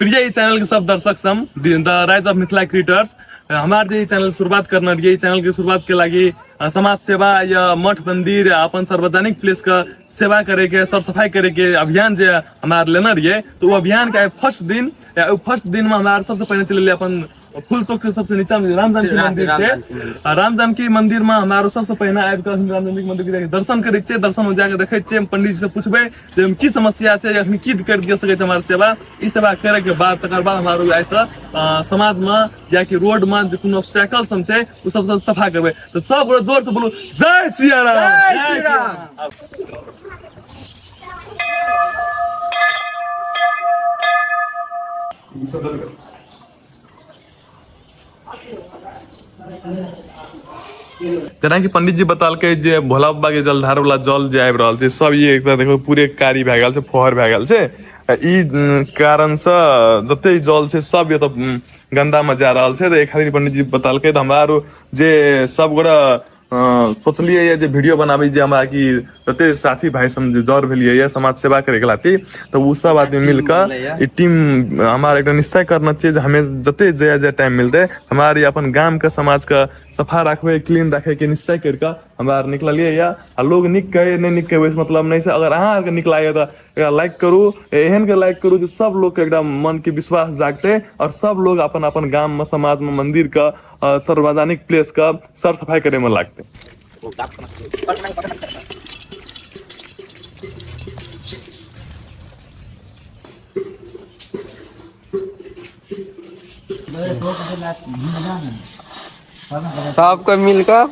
प्रिय चैनल के सब दर्शक some the raise of Mithila creators हमारे चैनल शुरुआत करना ये चैनल की शुरुआत के लगी समाज सेवा या मठ मंदिर अपन सार्वजनिक प्लेस का सेवा करे के सर सफाई करे के अभियान जो हमारे लेना रही तो वो अभियान का फर्स्ट दिन में हमारे सबसे पहले चले अपन फूल चौक के सबसे नीचा में राम जानकी मंदिर है। राम जानकी मंदिर में हमारो सबसे पहले आबि के राम जानकी मंदिर के दर्शन करे छे। दर्शन में जाके देखे छे, पंडित जी से पूछबे जे की समस्या छे, अखनी की कर दिया सके हमारे सेवा। ई सेवा करे के बाद तकर बाद हमारो ऐसा समाज में या कि रोड में जो कोनो ऑब्स्टेकल सब छे उ सब सफा करबे। तो सब जोर से बोलो जय सिया राम, जय सिया राम। जना कि पंडित जी बताल के जे भोला बाबा के जलधार वाला जल जे आबि रहल छै सब ये एक देखो पूरे कारी भए गेल छै, फहर भए गेल छै। ई कारण से जते जल छै सब ये तो गंदा में जा रहल छै। तो एक खातिर पंडित जी बताल के हमरा आरो जे सब गोरा सोचलिए ये जे वीडियो बनाबी जे हमरा की जते साथी भाई सब जर भेलिए ये समाज सेवा करे के लाती तो वो सब आदमी मिलकर ई टीम हमारा एक निश्चय करना चाहिए जे हमें जते जे टाइम मिलते हमारे अपन गांव के समाज का सफा रखबे, क्लीन रखे के निश्चय करके हमारा निकलिए या लोग निक कहे नहीं निक कहे मतलब नहीं से। अगर अहाँ के निक लागे तो लाइक करू, एहन के लाइक करू जो सब लोग के एकदम मन के विश्वास जागते और सब लोग अपन अपन गांव में समाज में मंदिर का सार्वजनिक प्लेस का सर सफाई करे में लागते। सबको मिलकर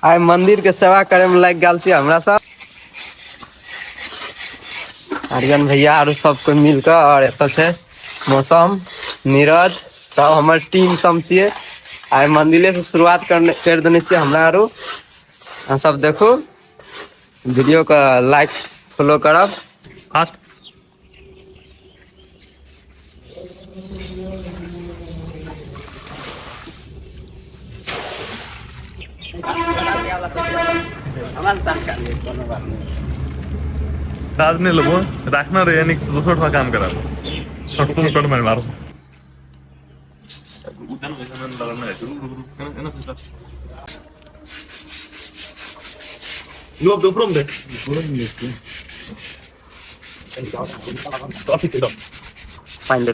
आइ मंदिर के सेवा करे में लग गल छी। हमरा सब आर्यन भैया और सबको मिलकर और एत से मौसम नीरज सब हमर टीम सब छिए। आइ मंदिर से शुरुआत कर देने छिए हमरा आरो। अहाँ सब देखो वीडियो का लाइक फॉलो करब। फास्ट राज ने लोगों रखना रहे यानी थोड़ा काम करा शॉर्ट तो कट मार मारो लो दो फ्रॉम दे टॉपिक दो फाइन दे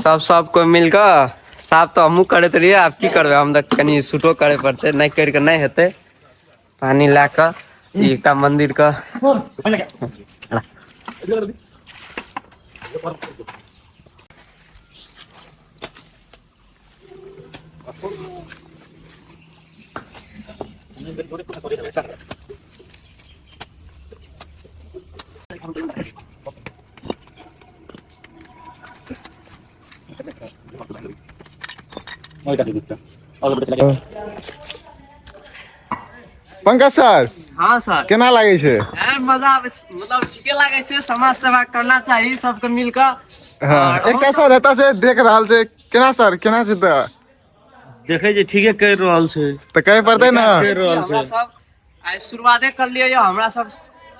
सबको मिलकर साफ तो हमू करते रहिए। आप की करबे, हम तो कनी शूटो करे पड़ते, नहीं करके नहीं हेते। पानी लाकर ई का मंदिर का पंकज सर, हाँ सर केना लागे छे? मजा मतलब ठीके लागे छे। समाज सेवा करना चाहिए सबके मिलकर। हाँ, एकटा सर एता से देख रहल छे, केना सर केना छे? त देखे जे ठीके कर रहल छे त कहे पड़ते ना। हमरा सब आइ शुरुआते कर लिए यो। हमरा सब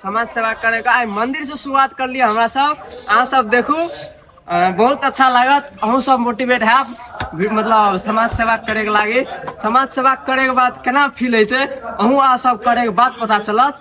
समाज सेवा करे का आइ मंदिर से शुरुआत कर लिए। हमरा सब अहाँ सब देखू बहुत अच्छा लागत। अहूँ सब मोटिवेट है मतलब समाज सेवा करे के लागे। समाज सेवा करे के बाद केना फील है छै अहूँ आ सब करे के बाद पता चलत।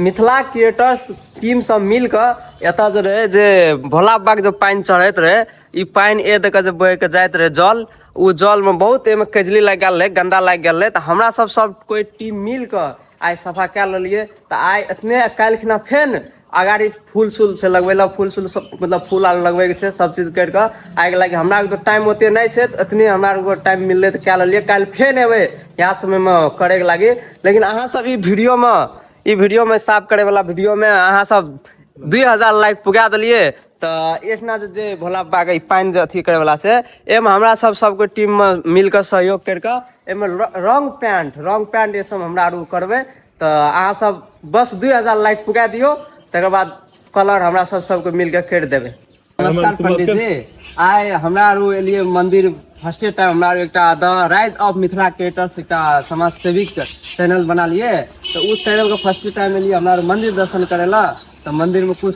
मिथिला क्रिएटर्स टीम सब मिलकर एता जे रहे जे भोला बाबा के जो पानी चढ़ैत रहे ई पानी ए दे के जे बह के जाइत रहे जल, उ जल में बहुत एमे कजली लग गेल रहे, गंदा लग गेल रहे। तो हमरा सब कोई टीम मिलकर आइ सफा कए लेलिए। तो आइ इतने काल्हि खिना फेन अगाड़ी फूल सूल से लगवेला, फूल सूल सब मतलब फूल आर लगवे के छै सब चीज कर के आइ लागे। हमरा तो टाइम ओते नहीं छै, इतने हमरा टाइम मिलले तो कए लेलिए। काल्हि फेन एबे यहाँ समय में करे के लागे। लेकिन अहाँ सब ई वीडियो में साफ करे वाला वीडियो में अहाँ सब 2000 लाइक पुगा दिलिए। तो इतना जे भोला बाबा के पानी जे अथी करे वाला छै एमे हमरा सबको टीम में मिलकर सहयोग करके एमे रंग पैंट ये सब हमरा आरू करबे। तो अहाँ सब बस 2000 लाइक पुगा दियो, तकर बाद कलर हमरा सबको मिलकर कर देवे। नमस्कार पंडित जी, आइ हमरा आरु एलियै मंदिर फर्स्टे टाइम हमरा आरु एकटा द राइज ऑफ मिथिला क्रिएटर्स एकटा समाज सेविक चैनल बना लिए तो उस चैनल के फर्स्ट टाइम एलियै हमरा आरु मंदिर दर्शन करे ला तो मंदिर में कुछ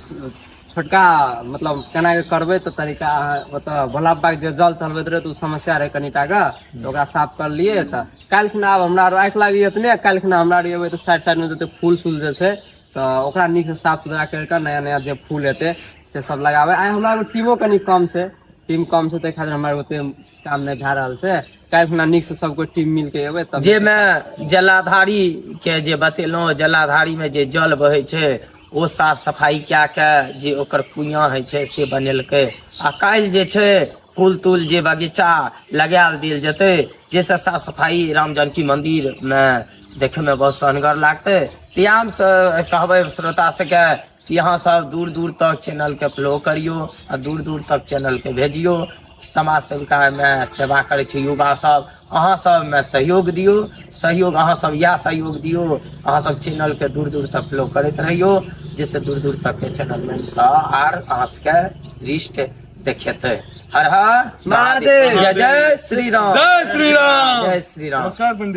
छोटका मतलब केना के करबै तो तरीका ओतऽ भोला बाबा के जे जल चढ़बैत रहे तो उ समस्या रहे कनिटा के तो ओकरा साफ कर लिए तो काल्हि खुना आब हमरा आरु आँखि लागि एतने काल्हि खुना हमरा आरु एबै तो साइड में जते फूल सूल जे छै तो ओकरा नीक से साफ सुथरा करके नया नया जे फूल हेतै से सब लगावे। आइ हमरा आरु टीमो कनि कम छै, टीम कम छै ताहि खातिर हमरा आरु ओते काम नहीं भए रहल छै। काल्हि खुना नीक से सब कोई टीम मिल के एबै तब जे में जलाधारी के जे बतेलहुँ जलाधारी में जे जल बहे छै ओ साफ सफाई क्या के जे ओकर कुइयाँ है छै से बनेलकै आ काल्हि जे छै फूल तूल जे बगीचा लगायल देल जेतै जैसे साफ सफाई राम जानकी मंदिर में देखे में बहुत सोहनगर लागतै। त्याम से कहबै श्रोता सबके कि यहाँ सब दूर दूर तक चैनल के फॉलो करियो आ दूर दूर तक चैनल के भेजियो। समाज सेविका में सेवा करे छै युवा सब, अहाँ सब में सहयोग दियो, सहयोग अहाँ सब इएह सहयोग दियो, अहाँ सब चैनल के दूर दूर तक फॉलो करते रहियो जैसे दूर दूर तक के चैनल में आर अहाँ सबके रिस्ट देखेते। हर हर महादेव, जय जय श्री राम, जय श्री राम। जय श्री राम। नमस्कार पंडित।